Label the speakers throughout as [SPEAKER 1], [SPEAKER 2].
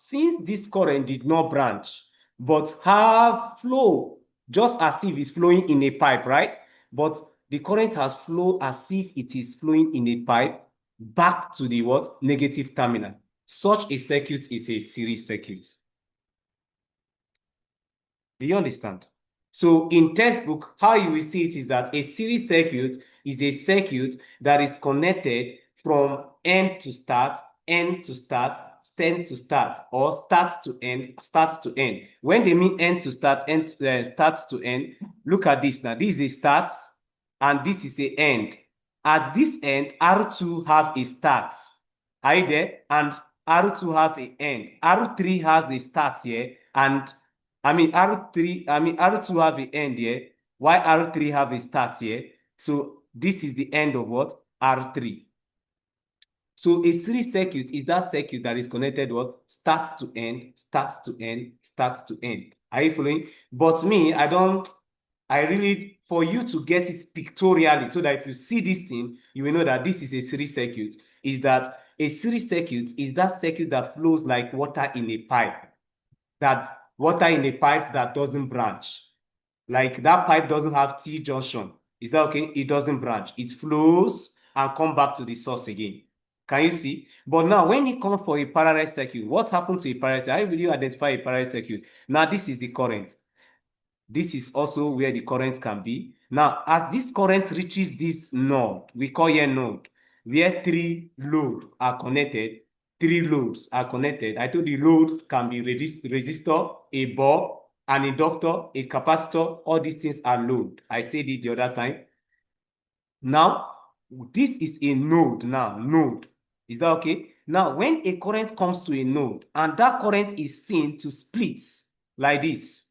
[SPEAKER 1] since this current did not branch, but have flow, just as if it's flowing in a pipe, right? But the current has flowed as if it is flowing in a pipe back to the what? Negative terminal. Such a circuit is a series circuit. Do you understand? So in textbook, how you will see it is that a series circuit is a circuit that is connected from end to start, end to start, end to start, or start to end, start to end. When they mean end to start, end start to end, look at this now. This is a start and this is a end. At this end, R2 have a start. Are you there? And R2 have a end. R3 has a start here, and R2 have an end here, while R3 have a start here. So this is the end of what? R3. So a series circuit is that circuit that is connected what? Start to end, start to end, start to end. Are you following? But me, I really, for you to get it pictorially, so that if you see this thing, you will know that this is a series circuit, is that a series circuit is that circuit that flows like water in a pipe. That water in a pipe that doesn't branch. Like that pipe doesn't have T junction. Is that okay? It doesn't branch. It flows and come back to the source again. Can you see? But now when it comes for a parallel circuit, what happens to a parallel circuit? How will you identify a parallel circuit? Now this is the current. This is also where the current can be. Now, as this current reaches this node, we call here node, where three loads are connected. Three loads are connected. I told you loads can be resistor, a bulb, an inductor, a capacitor. All these things are load. I said it the other time. Now, this is a node now, node. Is that okay? Now, when a current comes to a node and that current is seen to split like this,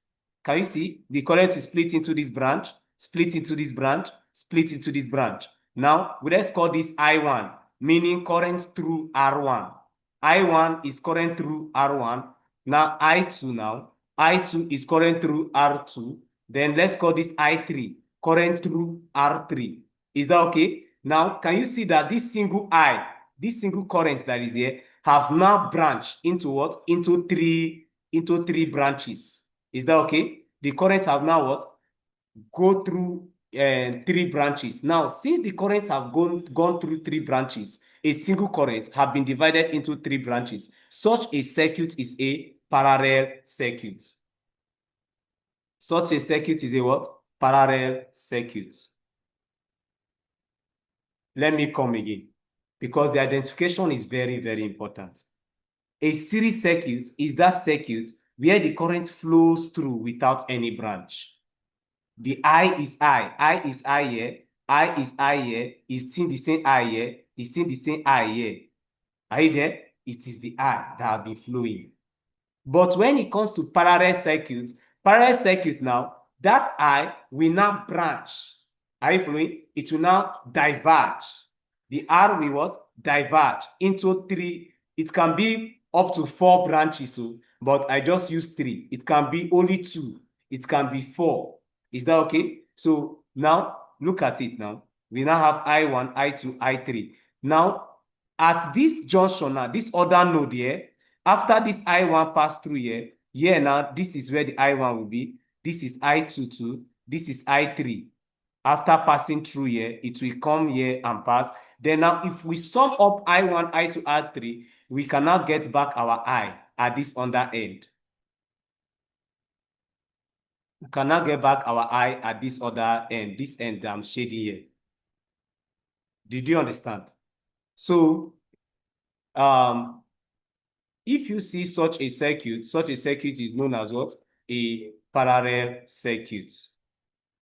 [SPEAKER 1] can you see? The current is split into this branch, split into this branch, split into this branch. Now, let's call this I1, meaning current through R1. I1 is current through R1. Now, I2 is current through R2. Then let's call this I3, current through R3. Is that okay? Now, can you see that this single current that is here, have now branched into what? Into three branches. Is that okay? The current have now what? Go through three branches. Now, since the current have gone through three branches, a single current have been divided into three branches. Such a circuit is a parallel circuit. Such a circuit is a what? Parallel circuit. Let me come again, because the identification is very, very important. A series circuit is that circuit where the current flows through without any branch. The I is I is I here, I is I here, is still the same I here, is still the same I here. Are you there? It is the I that have been flowing. But when it comes to parallel circuit now, that I will now branch. Are you following? It will now diverge. The R will what? Diverge into three. It can be up to 4 branches, so, but I just use 3. It can be only 2. It can be 4. Is that okay? So now look at it now. We now have I1, I2, I3. Now at this junction now, this other node here, after this I1 pass through here now, this is where the I1 will be. This is I2 too. This is I3. After passing through here, it will come here and pass. Then now, if we sum up I1, I2, I3, we can now get back our I at this under end. We can now get back our I at this other end, this end that I'm shading here. Did you understand? So, if you see such a circuit is known as what? A parallel circuit.